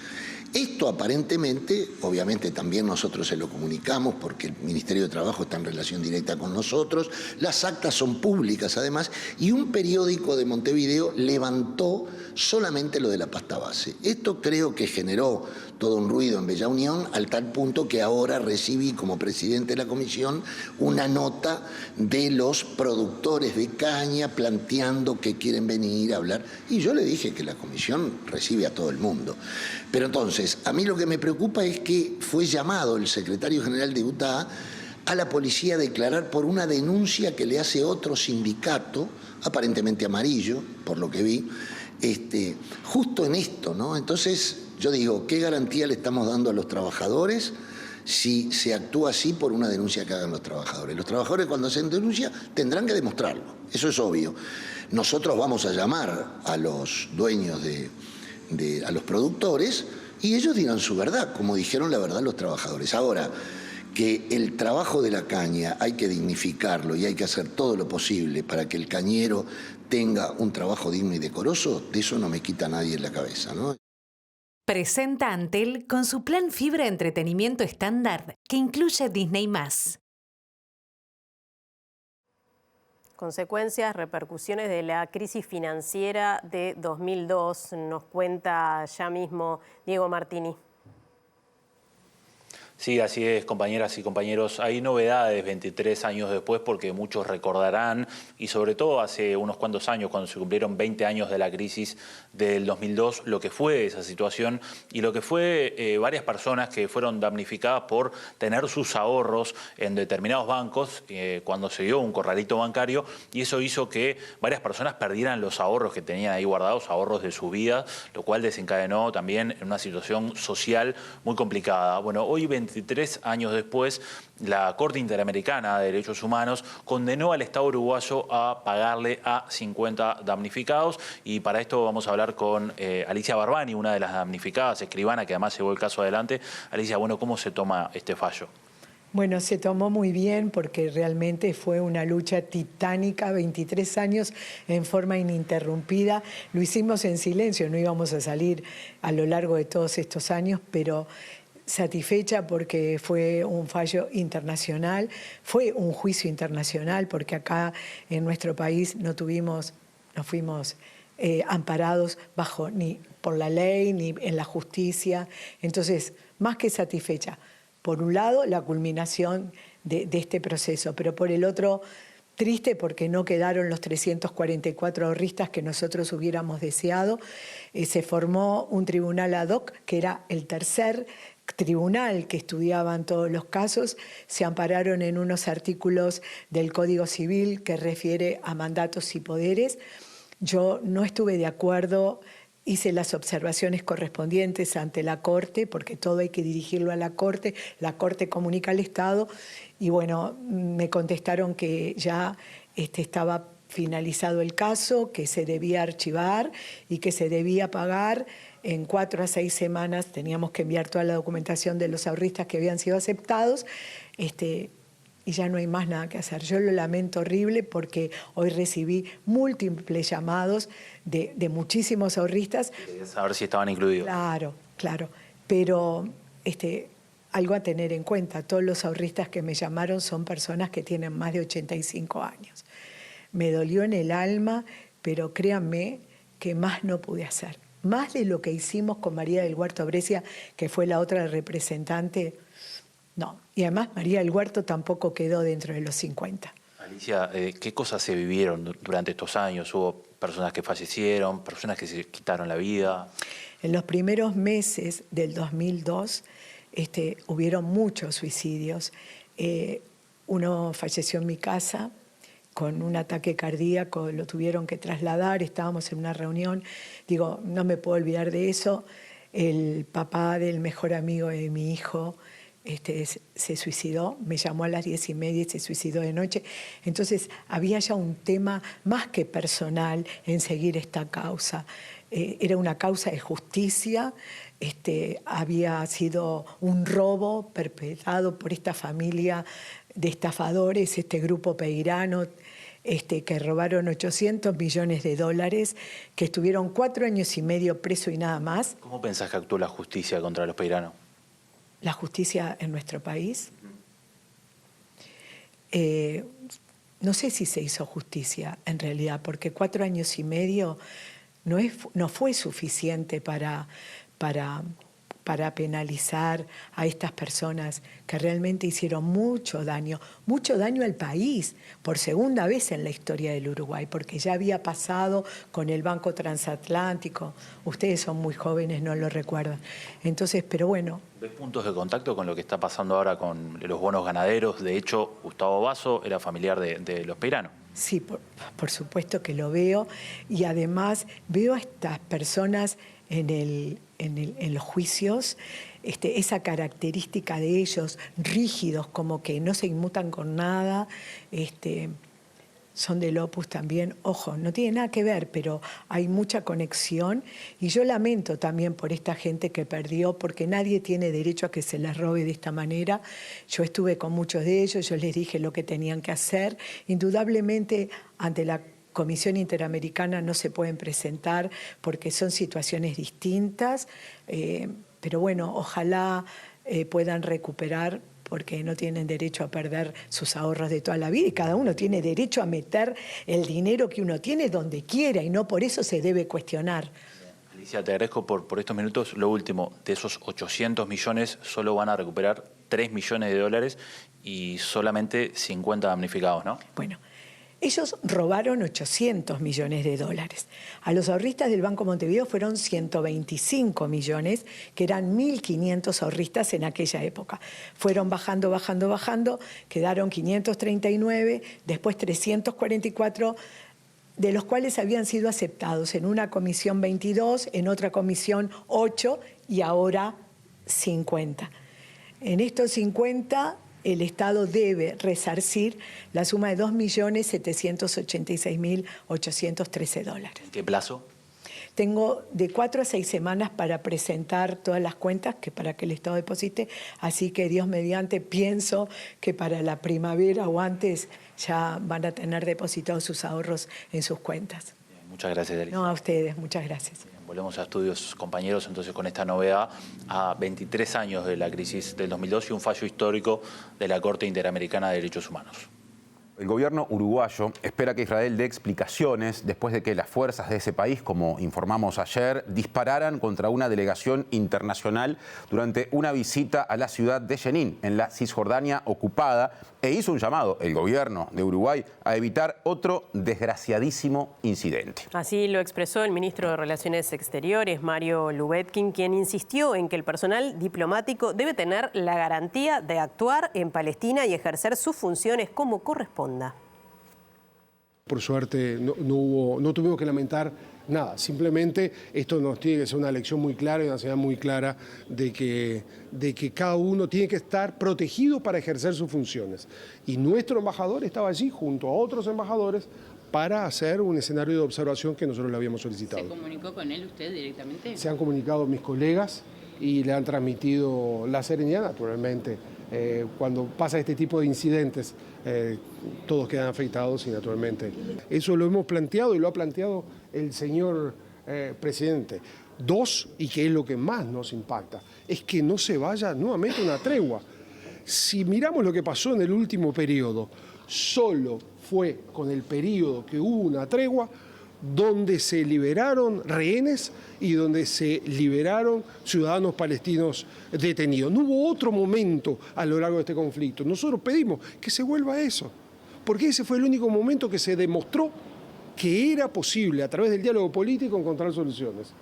O: Esto aparentemente, obviamente también nosotros se lo comunicamos porque el Ministerio de Trabajo está en relación directa con nosotros, las actas son públicas además, y un periódico de Montevideo levantó solamente lo de la pasta base. Esto creo que generó todo un ruido en Bella Unión, al tal punto que ahora recibí como presidente de la comisión una nota de los productores de caña planteando que quieren venir a hablar, y yo le dije que la comisión recibe a todo el mundo. Pero entonces, a mí lo que me preocupa es que fue llamado el secretario general de UTA a la policía a declarar por una denuncia que le hace otro sindicato, aparentemente amarillo, por lo que vi, justo en esto, ¿no? Entonces, yo digo, ¿qué garantía le estamos dando a los trabajadores si se actúa así por una denuncia que hagan los trabajadores? Los trabajadores, cuando hacen denuncia, tendrán que demostrarlo, eso es obvio. Nosotros vamos a llamar a los dueños a los productores, y ellos dirán su verdad, como dijeron la verdad los trabajadores. Ahora, que el trabajo de la caña hay que dignificarlo y hay que hacer todo lo posible para que el cañero tenga un trabajo digno y decoroso, de eso no me quita nadie en la cabeza, ¿no?
L: Presenta Antel con su plan fibra entretenimiento estándar que incluye Disney+.
B: Consecuencias, repercusiones de la crisis financiera de 2002, nos cuenta ya mismo Diego Martini.
C: Sí, así es, compañeras y compañeros. Hay novedades 23 años después, porque muchos recordarán, y sobre todo hace unos cuantos años, cuando se cumplieron 20 años de la crisis del 2002, lo que fue esa situación y lo que fue varias personas que fueron damnificadas por tener sus ahorros en determinados bancos cuando se dio un corralito bancario, y eso hizo que varias personas perdieran los ahorros que tenían ahí guardados, ahorros de su vida, lo cual desencadenó también en una situación social muy complicada. Bueno, hoy 23 años después, la Corte Interamericana de Derechos Humanos condenó al Estado uruguayo a pagarle a 50 damnificados, y para esto vamos a hablar con Alicia Barbani, una de las damnificadas, escribana, que además llevó el caso adelante. Alicia, bueno, ¿cómo se toma este fallo?
P: Bueno, se tomó muy bien porque realmente fue una lucha titánica, 23 años en forma ininterrumpida. Lo hicimos en silencio, no íbamos a salir a lo largo de todos estos años, pero satisfecha porque fue un fallo internacional, fue un juicio internacional, porque acá en nuestro país no fuimos amparados ni por la ley ni en la justicia. Entonces, más que satisfecha, por un lado la culminación de este proceso, pero por el otro triste porque no quedaron los 344 ahorristas que nosotros hubiéramos deseado. Se formó un tribunal ad hoc, que era el tercer tribunal que estudiaban todos los casos. Se ampararon en unos artículos del Código Civil que refiere a mandatos y poderes. Yo no estuve de acuerdo, hice las observaciones correspondientes ante la Corte, porque todo hay que dirigirlo a la Corte comunica al Estado, y bueno, me contestaron que ya estaba finalizado el caso, que se debía archivar y que se debía pagar. En 4 a 6 semanas teníamos que enviar toda la documentación de los ahorristas que habían sido aceptados. y ya no hay más nada que hacer. Yo lo lamento horrible porque hoy recibí múltiples llamados de muchísimos ahorristas.
C: Quería saber si estaban incluidos.
P: Claro, claro, pero algo a tener en cuenta, todos los ahorristas que me llamaron son personas que tienen más de 85 años. Me dolió en el alma, pero créanme que más no pude hacer. Más de lo que hicimos con María del Huerto Brescia, que fue la otra representante, no. Y además María del Huerto tampoco quedó dentro de los 50.
C: Alicia, ¿qué cosas se vivieron durante estos años? ¿Hubo personas que fallecieron, personas que se quitaron la vida?
P: En los primeros meses del 2002 hubieron muchos suicidios. Uno falleció en mi casa con un ataque cardíaco, lo tuvieron que trasladar, estábamos en una reunión, digo, no me puedo olvidar de eso. El papá del mejor amigo de mi hijo se suicidó, me llamó a las 10:30 y se suicidó de noche. Entonces había ya un tema más que personal en seguir esta causa. Era una causa de justicia, había sido un robo perpetrado por esta familia de estafadores, este grupo Peirano, que robaron $800 millones, que estuvieron 4 años y medio presos y nada más.
C: ¿Cómo pensás que actuó la justicia contra los Peirano?
P: La justicia en nuestro país. No sé si se hizo justicia en realidad, porque 4 años y medio no fue suficiente para penalizar a estas personas que realmente hicieron mucho daño al país, por segunda vez en la historia del Uruguay, porque ya había pasado con el Banco Transatlántico. Ustedes son muy jóvenes, no lo recuerdan. Entonces, pero bueno.
C: ¿Ves puntos de contacto con lo que está pasando ahora con los bonos ganaderos? De hecho, Gustavo Basso era familiar de los Peirano.
P: Sí, por supuesto que lo veo, y además veo a estas personas en los juicios, esa característica de ellos, rígidos, como que no se inmutan con nada, son del Opus también, ojo, no tiene nada que ver, pero hay mucha conexión, y yo lamento también por esta gente que perdió, porque nadie tiene derecho a que se les robe de esta manera. Yo estuve con muchos de ellos, yo les dije lo que tenían que hacer. Indudablemente, ante la Comisión Interamericana no se pueden presentar porque son situaciones distintas, pero bueno, ojalá puedan recuperar, porque no tienen derecho a perder sus ahorros de toda la vida, y cada uno tiene derecho a meter el dinero que uno tiene donde quiera, y no por eso se debe cuestionar.
C: Alicia, te agradezco por estos minutos. Lo último, de esos 800 millones solo van a recuperar $3 millones y solamente 50 damnificados, ¿no?
P: Bueno, ellos robaron $800 millones. A los ahorristas del Banco Montevideo fueron 125 millones, que eran 1.500 ahorristas en aquella época. Fueron bajando, quedaron 539, después 344, de los cuales habían sido aceptados en una comisión 22, en otra comisión 8 y ahora 50. En estos 50... el Estado debe resarcir la suma de $2.786.813.
C: ¿En qué plazo?
P: Tengo de 4 a 6 semanas para presentar todas las cuentas para que el Estado deposite, así que Dios mediante pienso que para la primavera o antes ya van a tener depositados sus ahorros en sus cuentas.
C: Muchas gracias, Alicia.
P: No, a ustedes, muchas gracias.
C: Volvemos a estudios, compañeros, entonces con esta novedad a 23 años de la crisis del 2002 y un fallo histórico de la Corte Interamericana de Derechos Humanos.
A: El gobierno uruguayo espera que Israel dé explicaciones después de que las fuerzas de ese país, como informamos ayer, dispararan contra una delegación internacional durante una visita a la ciudad de Jenin, en la Cisjordania ocupada, e hizo un llamado, el gobierno de Uruguay, a evitar otro desgraciadísimo incidente.
B: Así lo expresó el ministro de Relaciones Exteriores, Mario Lubetkin, quien insistió en que el personal diplomático debe tener la garantía de actuar en Palestina y ejercer sus funciones como corresponde.
F: Por suerte no tuvimos que lamentar nada, simplemente esto nos tiene que ser una lección muy clara y una señal muy clara de que cada uno tiene que estar protegido para ejercer sus funciones. Y nuestro embajador estaba allí junto a otros embajadores para hacer un escenario de observación que nosotros le habíamos solicitado.
Q: ¿Se comunicó con él usted directamente?
F: Se han comunicado mis colegas y le han transmitido la serenidad, naturalmente. cuando pasa este tipo de incidentes, todos quedan afectados y naturalmente. Eso lo hemos planteado y lo ha planteado el señor presidente. Dos, y que es lo que más nos impacta, es que no se vaya nuevamente una tregua. Si miramos lo que pasó en el último periodo, solo fue con el periodo que hubo una tregua donde se liberaron rehenes y donde se liberaron ciudadanos palestinos detenidos. No hubo otro momento a lo largo de este conflicto. Nosotros pedimos que se vuelva a eso, porque ese fue el único momento que se demostró que era posible, a través del diálogo político, encontrar soluciones.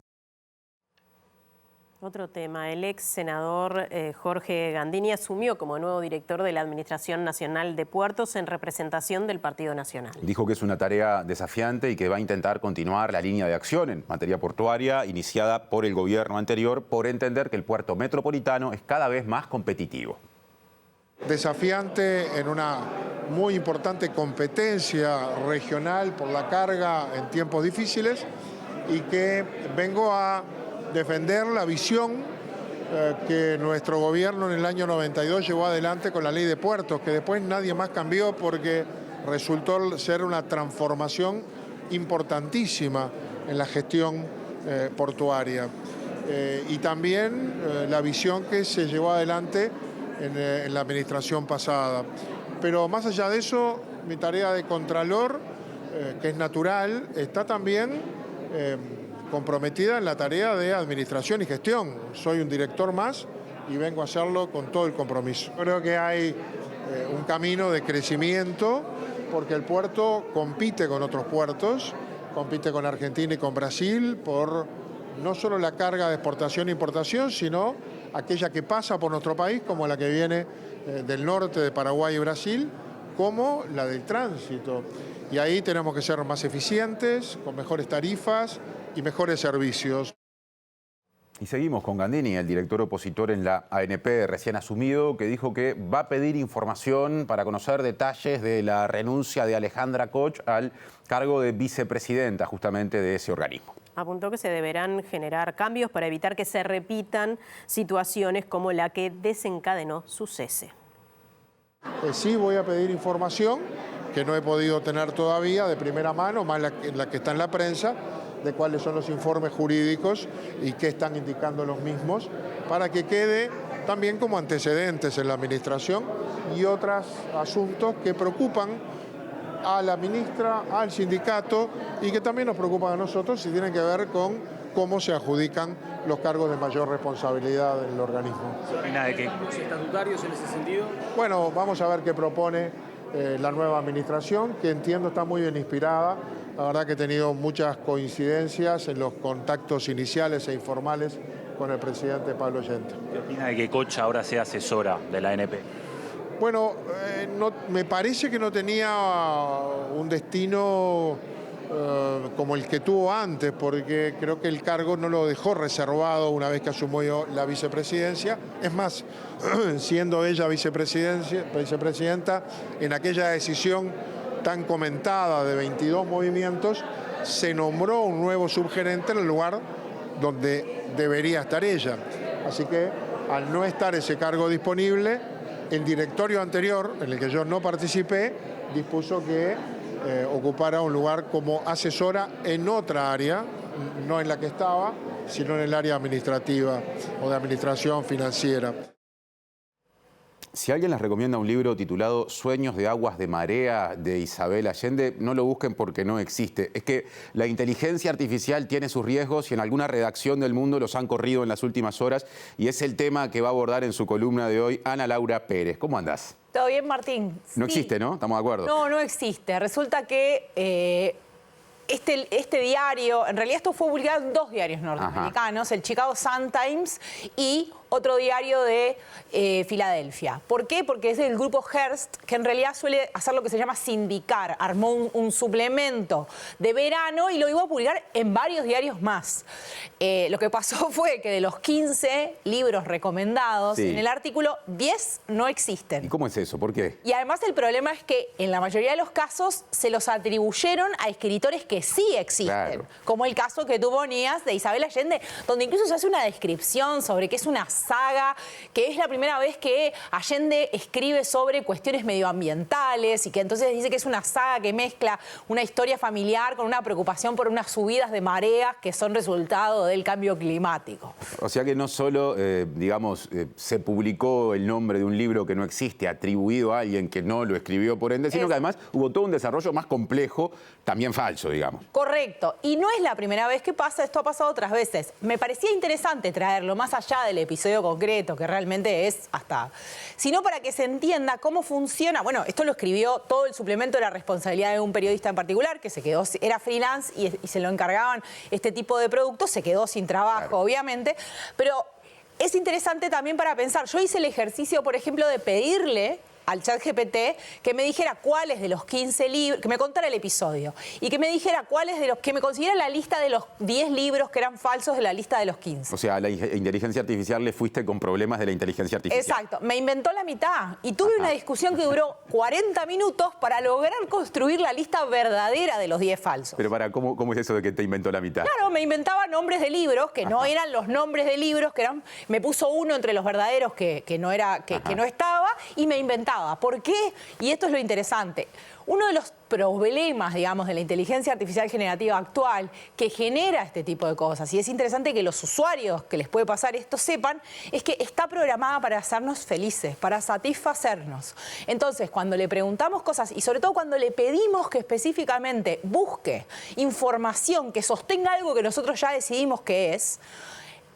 B: Otro tema, el ex senador Jorge Gandini asumió como nuevo director de la Administración Nacional de Puertos en representación del Partido Nacional.
A: Dijo que es una tarea desafiante y que va a intentar continuar la línea de acción en materia portuaria iniciada por el gobierno anterior por entender que el puerto metropolitano es cada vez más competitivo.
Q: Desafiante en una muy importante competencia regional por la carga en tiempos difíciles y que vengo a defender la visión que nuestro gobierno en el año 92 llevó adelante con la ley de puertos, que después nadie más cambió porque resultó ser una transformación importantísima en la gestión portuaria. Y también la visión que se llevó adelante en la administración pasada. Pero más allá de eso, mi tarea de contralor, que es natural, está también comprometida en la tarea de administración y gestión. Soy un director más y vengo a hacerlo con todo el compromiso. Creo que hay un camino de crecimiento porque el puerto compite con otros puertos, compite con Argentina y con Brasil por no solo la carga de exportación e importación, sino aquella que pasa por nuestro país, como la que viene del norte de Paraguay y Brasil, como la del tránsito. Y ahí tenemos que ser más eficientes, con mejores tarifas y mejores servicios.
A: Y seguimos con Gandini, el director opositor en la ANP recién asumido, que dijo que va a pedir información para conocer detalles de la renuncia de Alejandra Koch al cargo de vicepresidenta justamente de ese organismo.
B: Apuntó que se deberán generar cambios para evitar que se repitan situaciones como la que desencadenó su cese.
Q: Sí voy a pedir información que no he podido tener todavía de primera mano, más la que está en la prensa, de cuáles son los informes jurídicos y qué están indicando los mismos, para que quede también como antecedentes en la administración y otros asuntos que preocupan a la ministra, al sindicato y que también nos preocupan a nosotros y tienen que ver con cómo se adjudican los cargos de mayor responsabilidad en el organismo.
H: ¿Se opina de qué? ¿Estatutarios en ese sentido?
Q: Bueno, vamos a ver qué propone la nueva administración, que entiendo está muy bien inspirada. La verdad que he tenido muchas coincidencias en los contactos iniciales e informales con el presidente Pablo Ollanta.
C: ¿Qué opina de que Koch ahora sea asesora de la ANP?
Q: Bueno, me parece que no tenía un destino como el que tuvo antes, porque creo que el cargo no lo dejó reservado una vez que asumió la vicepresidencia. Es más, siendo ella vicepresidenta, en aquella decisión tan comentada de 22 movimientos, se nombró un nuevo subgerente en el lugar donde debería estar ella. Así que, al no estar ese cargo disponible, el directorio anterior, en el que yo no participé, dispuso que ocupara un lugar como asesora en otra área, no en la que estaba, sino en el área administrativa o de administración financiera.
A: Si alguien les recomienda un libro titulado Sueños de aguas de marea de Isabel Allende, no lo busquen porque no existe. Es que la inteligencia artificial tiene sus riesgos y en alguna redacción del mundo los han corrido en las últimas horas y es el tema que va a abordar en su columna de hoy Ana Laura Pérez. ¿Cómo andás?
R: Todo bien, Martín.
A: No existe, ¿no? Estamos de acuerdo.
R: No, no existe. Resulta que este diario, en realidad esto fue publicado en 2 diarios norteamericanos, el Chicago Sun-Times y otro diario de Filadelfia. ¿Por qué? Porque es del grupo Hearst, que en realidad suele hacer lo que se llama sindicar. Armó un suplemento de verano y lo iba a publicar en varios diarios más. Lo que pasó fue que de los 15 libros recomendados en el artículo, 10 no existen.
A: ¿Y cómo es eso? ¿Por qué?
R: Y además el problema es que en la mayoría de los casos se los atribuyeron a escritores que sí existen. Como el caso que tú ponías de Isabel Allende, donde incluso se hace una descripción sobre que es una saga, que es la primera vez que Allende escribe sobre cuestiones medioambientales y que entonces dice que es una saga que mezcla una historia familiar con una preocupación por unas subidas de mareas que son resultado del cambio climático.
A: O sea que no solo, digamos, se publicó el nombre de un libro que no existe, atribuido a alguien que no lo escribió por ende, sino que además hubo todo un desarrollo más complejo, también falso, digamos.
R: Correcto. Y no es la primera vez que pasa, esto ha pasado otras veces. Me parecía interesante traerlo más allá del episodio concreto, que realmente es hasta... sino para que se entienda cómo funciona. Bueno, esto lo escribió todo el suplemento de la responsabilidad de un periodista en particular, que se quedó, era freelance y se lo encargaban este tipo de productos, se quedó sin trabajo, obviamente, pero es interesante también para pensar. Yo hice el ejercicio, por ejemplo, de pedirle al ChatGPT que me dijera cuáles de los 15 libros, que me contara el episodio, y que me dijera cuáles de los, que me consiguiera la lista de los 10 libros que eran falsos de la lista de los 15.
A: O sea, a la inteligencia artificial le fuiste con problemas de la inteligencia artificial.
R: Exacto, me inventó la mitad y tuve una discusión que duró 40 minutos para lograr construir la lista verdadera de los 10 falsos.
A: Pero ¿cómo es eso de que te inventó la mitad?
R: Claro, me inventaba nombres de libros que no eran los nombres de libros, que eran, me puso uno entre los verdaderos que no era, que no estaba, y me inventaba. ¿Por qué? Y esto es lo interesante. Uno de los problemas, digamos, de la inteligencia artificial generativa actual que genera este tipo de cosas, y es interesante que los usuarios que les puede pasar esto sepan, es que está programada para hacernos felices, para satisfacernos. Entonces, cuando le preguntamos cosas, y sobre todo cuando le pedimos que específicamente busque información que sostenga algo que nosotros ya decidimos que es,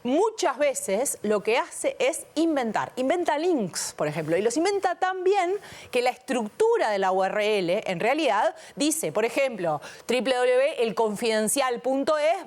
R: muchas veces lo que hace es inventar. Inventa links, por ejemplo, y los inventa tan bien que la estructura de la URL en realidad dice, por ejemplo, www.elconfidencial.es/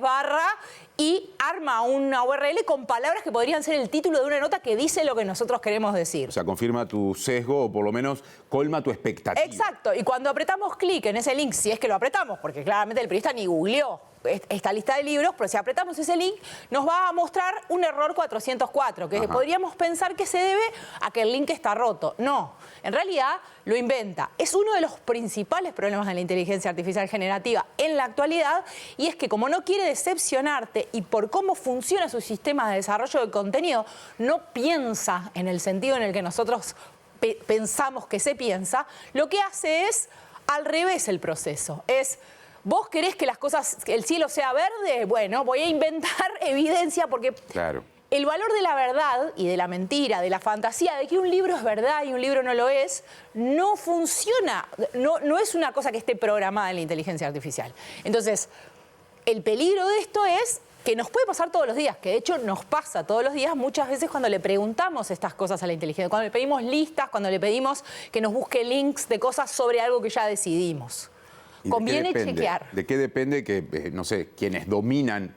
R: y arma una URL con palabras que podrían ser el título de una nota que dice lo que nosotros queremos decir.
A: O sea, confirma tu sesgo o por lo menos colma tu expectativa.
R: Exacto, y cuando apretamos clic en ese link, si es que lo apretamos, porque claramente el periodista ni googleó esta lista de libros, pero si apretamos ese link nos va a mostrar un error 404, que podríamos pensar que se debe a que el link está roto. No, en realidad lo inventa. Es uno de los principales problemas de la inteligencia artificial generativa en la actualidad, y es que como no quiere decepcionarte y por cómo funciona su sistema de desarrollo de contenido, no piensa en el sentido en el que nosotros pensamos que se piensa, lo que hace es al revés el proceso. Es... ¿Vos querés que las cosas, que el cielo sea verde? Bueno, voy a inventar evidencia porque el valor de la verdad y de la mentira, de la fantasía, de que un libro es verdad y un libro no lo es, no funciona, no es una cosa que esté programada en la inteligencia artificial. Entonces, el peligro de esto es que nos puede pasar todos los días, que de hecho nos pasa todos los días muchas veces cuando le preguntamos estas cosas a la inteligencia, cuando le pedimos listas, cuando le pedimos que nos busque links de cosas sobre algo que ya decidimos. Conviene chequear.
A: ¿De qué depende que, no sé, quienes dominan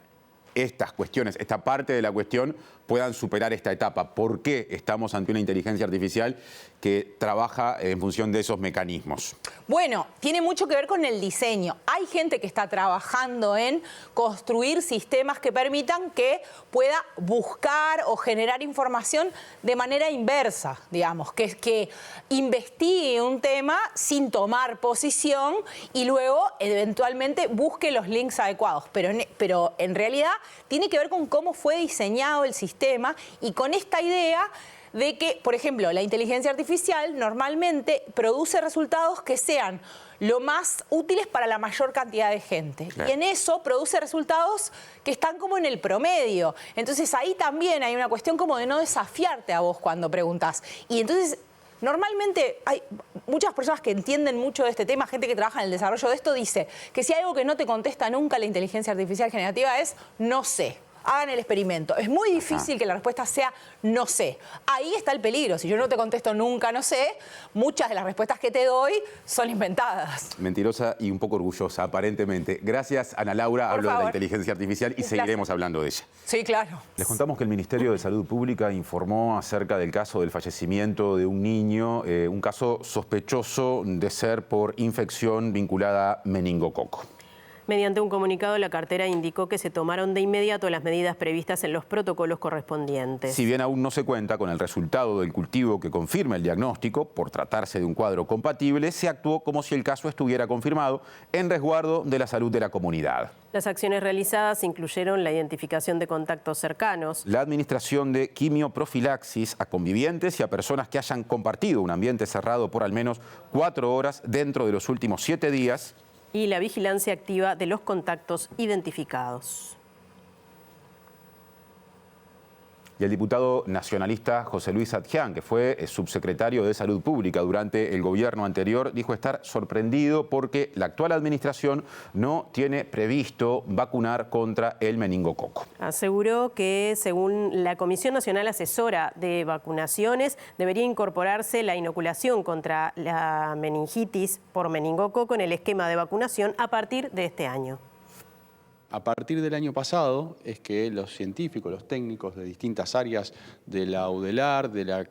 A: estas cuestiones, esta parte de la cuestión, puedan superar esta etapa? ¿Por qué estamos ante una inteligencia artificial que trabaja en función de esos mecanismos?
R: Bueno, tiene mucho que ver con el diseño. Hay gente que está trabajando en construir sistemas que permitan que pueda buscar o generar información de manera inversa, digamos, que investigue un tema sin tomar posición y luego eventualmente busque los links adecuados. Pero en realidad tiene que ver con cómo fue diseñado el sistema y con esta idea de que, por ejemplo, la inteligencia artificial normalmente produce resultados que sean lo más útiles para la mayor cantidad de gente. Claro. Y en eso produce resultados que están como en el promedio. Entonces ahí también hay una cuestión como de no desafiarte a vos cuando preguntás. Y entonces normalmente hay muchas personas que entienden mucho de este tema, gente que trabaja en el desarrollo de esto, dice que si hay algo que no te contesta nunca la inteligencia artificial generativa es no sé. Hagan el experimento. Es muy difícil que la respuesta sea no sé. Ahí está el peligro. Si yo no te contesto nunca no sé, muchas de las respuestas que te doy son inventadas.
A: Mentirosa y un poco orgullosa, aparentemente. Gracias, Ana Laura. Hablo de la inteligencia artificial y seguiremos hablando de ella.
R: Sí, claro.
A: Les contamos que el Ministerio de Salud Pública informó acerca del caso del fallecimiento de un niño, un caso sospechoso de ser por infección vinculada a meningococo.
B: Mediante un comunicado, la cartera indicó que se tomaron de inmediato las medidas previstas en los protocolos correspondientes.
A: Si bien aún no se cuenta con el resultado del cultivo que confirme el diagnóstico, por tratarse de un cuadro compatible, se actuó como si el caso estuviera confirmado, en resguardo de la salud de la comunidad.
B: Las acciones realizadas incluyeron la identificación de contactos cercanos,
A: la administración de quimioprofilaxis a convivientes y a personas que hayan compartido un ambiente cerrado por al menos 4 horas dentro de los últimos 7 días,
B: y la vigilancia activa de los contactos identificados.
A: Y el diputado nacionalista José Luis Adjian, que fue subsecretario de Salud Pública durante el gobierno anterior, dijo estar sorprendido porque la actual administración no tiene previsto vacunar contra el meningococo.
B: Aseguró que, según la Comisión Nacional Asesora de Vacunaciones, debería incorporarse la inoculación contra la meningitis por meningococo en el esquema de vacunación a partir de este año.
S: A partir del año pasado es que los científicos, los técnicos de distintas áreas de la UDELAR, de las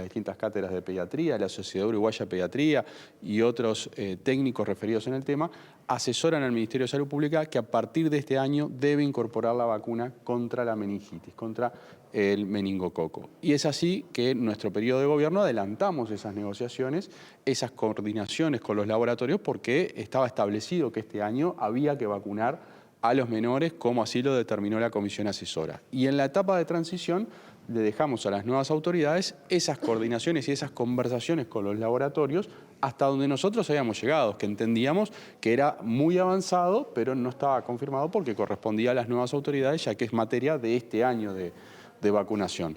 S: distintas cátedras de pediatría, de la Sociedad Uruguaya de Pediatría y otros técnicos referidos en el tema, asesoran al Ministerio de Salud Pública que a partir de este año debe incorporar la vacuna contra la meningitis, contra el meningococo. Y es así que en nuestro periodo de gobierno adelantamos esas negociaciones, esas coordinaciones con los laboratorios, porque estaba establecido que este año había que vacunar a los menores, como así lo determinó la comisión asesora. Y en la etapa de transición le dejamos a las nuevas autoridades esas coordinaciones y esas conversaciones con los laboratorios hasta donde nosotros habíamos llegado, que entendíamos que era muy avanzado, pero no estaba confirmado porque correspondía a las nuevas autoridades, ya que es materia de este año de vacunación.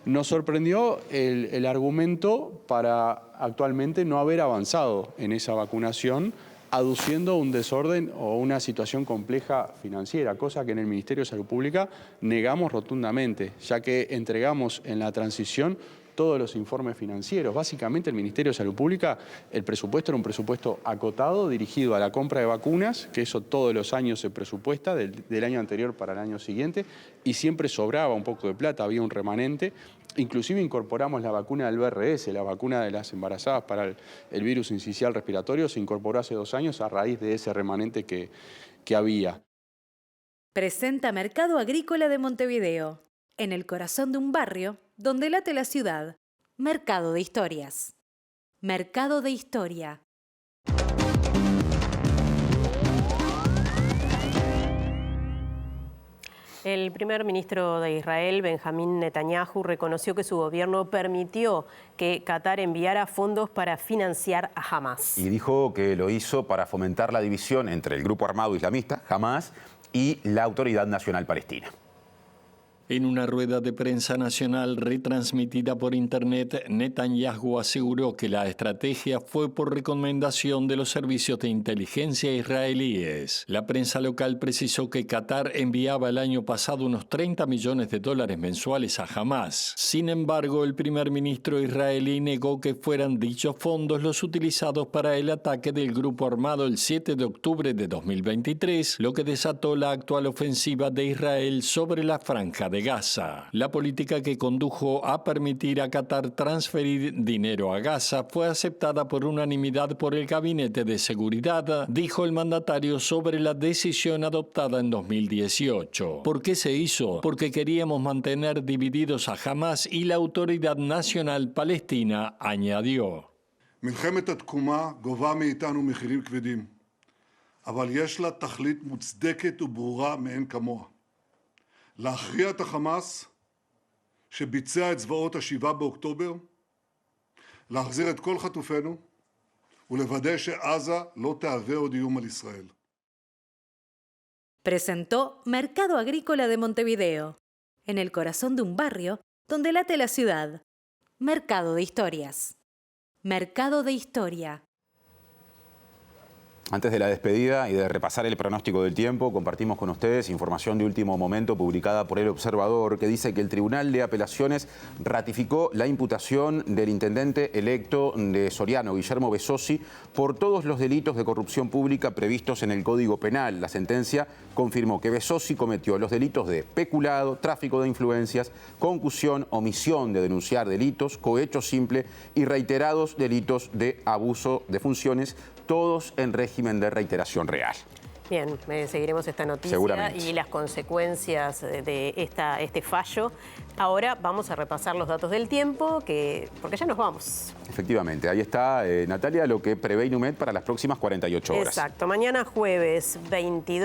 S: Nos sorprendió el argumento para actualmente no haber avanzado en esa vacunación, aduciendo un desorden o una situación compleja financiera, cosa que en el Ministerio de Salud Pública negamos rotundamente, ya que entregamos en la transición todos los informes financieros. Básicamente el Ministerio de Salud Pública, el presupuesto era un presupuesto acotado dirigido a la compra de vacunas, que eso todos los años se presupuesta, del año anterior para el año siguiente, y siempre sobraba un poco de plata, había un remanente. Inclusive incorporamos la vacuna del BRS, la vacuna de las embarazadas para el virus sincicial respiratorio, se incorporó hace 2 años a raíz de ese remanente que había.
L: Presenta Mercado Agrícola de Montevideo, en el corazón de un barrio donde late la ciudad. Mercado de Historias. Mercado de Historia.
B: El primer ministro de Israel, Benjamín Netanyahu, reconoció que su gobierno permitió que Qatar enviara fondos para financiar a Hamas.
A: Y dijo que lo hizo para fomentar la división entre el grupo armado islamista, Hamas, y la Autoridad Nacional Palestina.
T: En una rueda de prensa nacional retransmitida por internet, Netanyahu aseguró que la estrategia fue por recomendación de los servicios de inteligencia israelíes. La prensa local precisó que Qatar enviaba el año pasado unos $30 millones mensuales a Hamas. Sin embargo, el primer ministro israelí negó que fueran dichos fondos los utilizados para el ataque del grupo armado el 7 de octubre de 2023, lo que desató la actual ofensiva de Israel sobre la franja de Gaza. La política que condujo a permitir a Qatar transferir dinero a Gaza fue aceptada por unanimidad por el Gabinete de Seguridad, dijo el mandatario sobre la decisión adoptada en 2018. ¿Por qué se hizo? Porque queríamos mantener divididos a Hamas y la Autoridad Nacional Palestina, añadió.
U: מלחמת התקומה גובה מאיתנו מחירים כבדים, אבל יש לה תכלית מוצדקת וברורה מאין כמוה. להכריע את החמאס שביצע את זוועות ה7 באוקטובר, להחזיר את כל חטופינו ולוודא שעזה לא תהווה עוד איום על ישראל.
L: Presentó Mercado Agrícola de Montevideo, en el corazón de un barrio donde late la ciudad. Mercado de Historias. Mercado de Historia.
A: Antes de la despedida y de repasar el pronóstico del tiempo, compartimos con ustedes información de último momento publicada por El Observador, que dice que el Tribunal de Apelaciones ratificó la imputación del intendente electo de Soriano, Guillermo Besossi, por todos los delitos de corrupción pública previstos en el Código Penal. La sentencia confirmó que Besossi cometió los delitos de peculado, tráfico de influencias, concusión, omisión de denunciar delitos, cohecho simple y reiterados delitos de abuso de funciones, todos en régimen de reiteración real.
B: Bien, seguiremos esta noticia y las consecuencias de este fallo. Ahora vamos a repasar los datos del tiempo, porque ya nos vamos.
A: Efectivamente, ahí está, Natalia, lo que prevé Inumet para las próximas 48 horas.
B: Exacto, mañana jueves 20...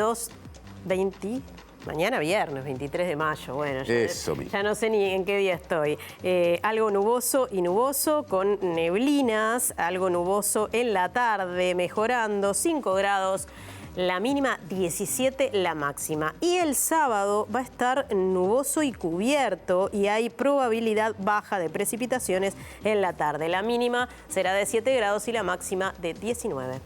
B: Mañana viernes, 23 de mayo. Bueno, ya no sé ni en qué día estoy. Algo nuboso y nuboso con neblinas, algo nuboso en la tarde, mejorando 5 grados. La mínima 17, la máxima. Y el sábado va a estar nuboso y cubierto y hay probabilidad baja de precipitaciones en la tarde. La mínima será de 7 grados y la máxima de 19.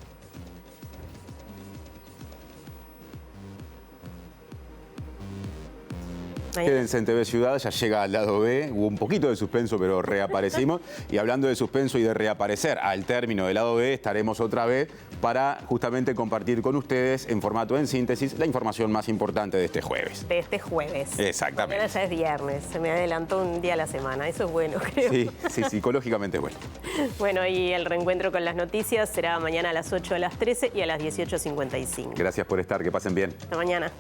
A: Quédense en TV Ciudad, ya llega al lado B, hubo un poquito de suspenso, pero reaparecimos. Y hablando de suspenso y de reaparecer, al término del lado B estaremos otra vez para justamente compartir con ustedes en formato en síntesis la información más importante de este jueves.
B: De este jueves.
A: Exactamente.
B: Mañana ya es viernes, se me adelantó un día a la semana, eso es bueno, creo.
A: Sí, psicológicamente es bueno.
B: Bueno, y el reencuentro con las noticias será mañana a las 8, a las 13 y a las 18:55.
A: Gracias por estar, que pasen bien.
B: Hasta mañana.